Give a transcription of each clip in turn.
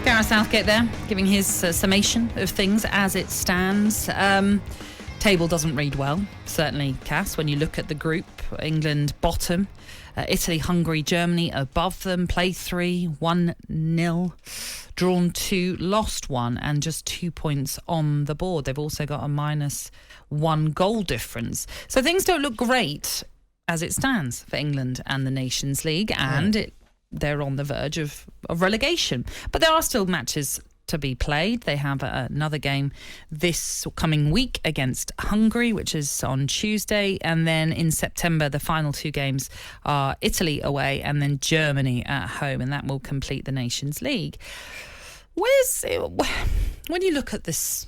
Gareth Southgate there, giving his summation of things as it stands. Table doesn't read well, certainly, Cass, when you look at the group. England bottom, Italy, Hungary, Germany above them, played 3, 1-0, drawn 2, lost 1, and just 2 points on the board. They've also got a -1 goal difference. So things don't look great as it stands for England and the Nations League, and they're on the verge of relegation. But there are still matches to be played. They have another game this coming week against Hungary, which is on Tuesday, and then in September the final 2 games are Italy away and then Germany at home, and that will complete the Nations League. When you look at this,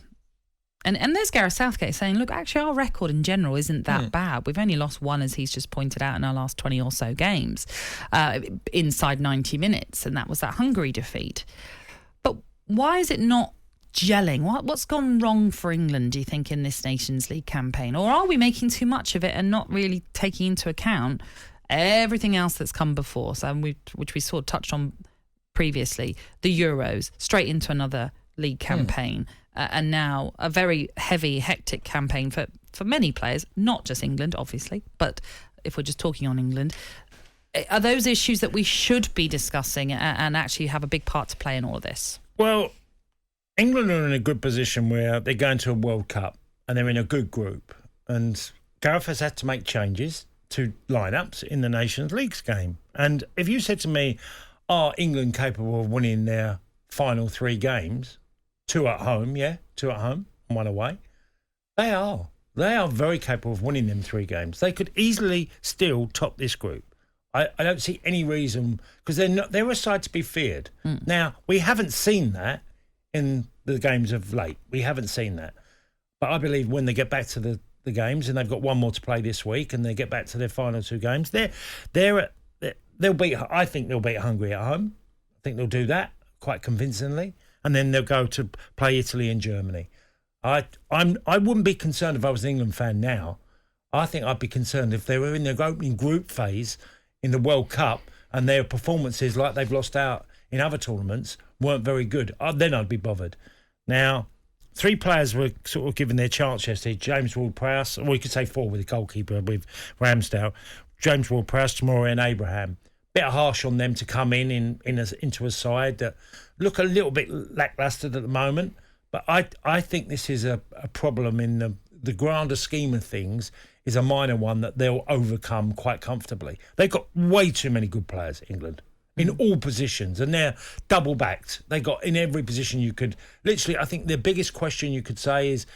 and there's Gareth Southgate saying, look, actually our record in general isn't that bad. We've only lost 1, as he's just pointed out, in our last 20 or so games inside 90 minutes, and that was that Hungary defeat. But why is it not gelling? What's gone wrong for England, do you think, in this Nations League campaign? Or are we making too much of it and not really taking into account everything else that's come before? So, which we sort of touched on previously, the Euros, straight into another league campaign. And now a very heavy, hectic campaign for many players, not just England, obviously, but if we're just talking on England. Are those issues that we should be discussing and actually have a big part to play in all of this? Well, England are in a good position where they're going to a World Cup and they're in a good group. And Gareth has had to make changes to lineups in the Nations League game. And if you said to me, are England capable of winning their final 3 games? 2 at home, 2 at home, 1 away. They are very capable of winning them 3 games. They could easily still top this group. I don't see any reason, because they're a side to be feared. Now, we haven't seen that in the games of late. We haven't seen that. But I believe when they get back to the games, and they've got 1 more to play this week, and they get back to their final 2 games, they'll beat. I think they'll beat Hungary at home. I think they'll do that quite convincingly. And then they'll go to play Italy and Germany. I wouldn't be concerned if I was an England fan now. I think I'd be concerned if they were in their opening group phase in the World Cup and their performances, like they've lost out in other tournaments, weren't very good. Then I'd be bothered. Now, 3 players were sort of given their chance yesterday. James Ward-Prowse, or we could say 4 with the goalkeeper with Ramsdale. James Ward-Prowse, Tamori and Abraham. Bit harsh on them to come into a side that look a little bit lacklustre at the moment. But I think this is a problem in the grander scheme of things, is a minor one that they'll overcome quite comfortably. They've got way too many good players, England, in all positions, and they're double-backed. They got in every position you could. Literally, I think the biggest question you could say is,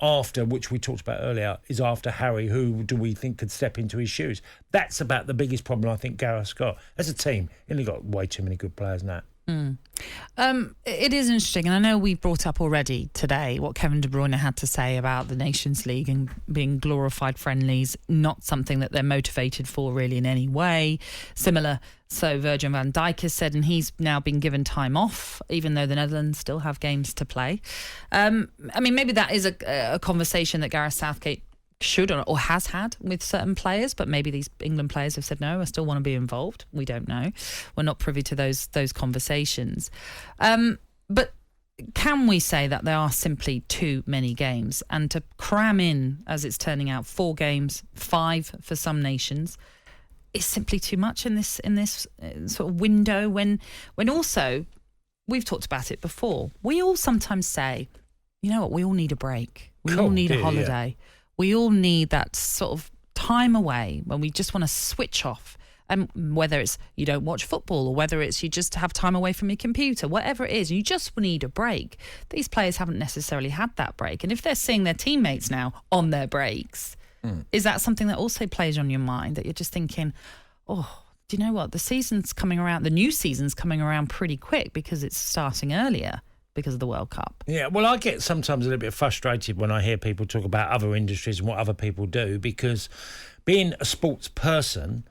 after, which we talked about earlier, is after Harry, who do we think could step into his shoes? That's about the biggest problem I think Gareth's got. As a team, he's got way too many good players now. It is interesting, and I know we've brought up already today what Kevin De Bruyne had to say about the Nations League and being glorified friendlies, not something that they're motivated for really in any way. Similar, so Virgil van Dijk has said, and he's now been given time off, even though the Netherlands still have games to play. Maybe that is a conversation that Gareth Southgate should or has had with certain players, but maybe these England players have said, no, I still want to be involved. We don't know. We're not privy to those conversations. But can we say that there are simply too many games, and to cram in, as it's turning out, 4 games, 5 for some nations, is simply too much in this sort of window when also, we've talked about it before, we all sometimes say, you know what, we all need a break. We all need a holiday. Yeah. We all need that sort of time away when we just want to switch off. And whether it's you don't watch football or whether it's you just have time away from your computer, whatever it is, you just need a break. These players haven't necessarily had that break. And if they're seeing their teammates now on their breaks, is that something that also plays on your mind, that you're just thinking, oh, do you know what? The new season's coming around pretty quick because it's starting earlier because of the World Cup. Yeah, well, I get sometimes a little bit frustrated when I hear people talk about other industries and what other people do, because being a sports person,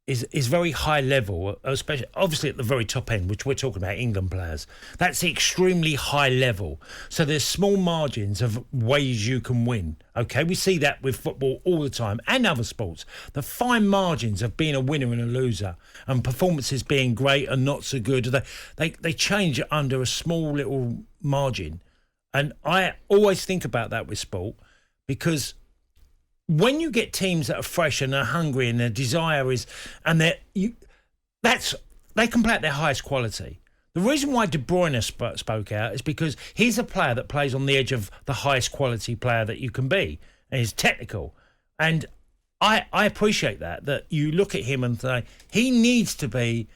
is very high level, especially obviously at the very top end, which we're talking about England players. That's extremely high level. So there's small margins of ways you can win. Okay, we see that with football all the time and other sports. The fine margins of being a winner and a loser, and performances being great and not so good. They change under a small little margin, and I always think about that with sport, because when you get teams that are fresh and are hungry and their desire is, and they can play at their highest quality. The reason why De Bruyne spoke out is because he's a player that plays on the edge of the highest quality player that you can be, and he's technical. And I appreciate that you look at him and say he needs to be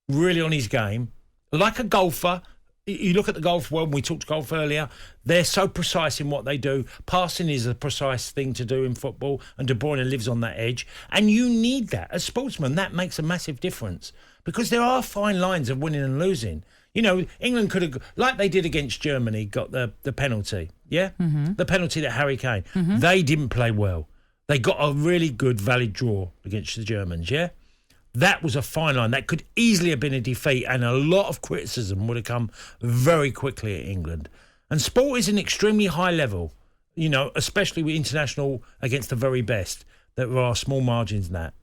really on his game, like a golfer. You look at the golf world, we talked golf earlier, they're so precise in what they do. Passing is a precise thing to do in football, and De Bruyne lives on that edge. And you need that. As sportsmen, that makes a massive difference, because there are fine lines of winning and losing. You know, England could have, like they did against Germany, got the penalty, yeah? Mm-hmm. The penalty that Harry Kane. Mm-hmm. They didn't play well. They got a really good, valid draw against the Germans, yeah? That was a fine line. That could easily have been a defeat, and a lot of criticism would have come very quickly at England. And sport is an extremely high level, you know, especially with international against the very best. There are small margins in that.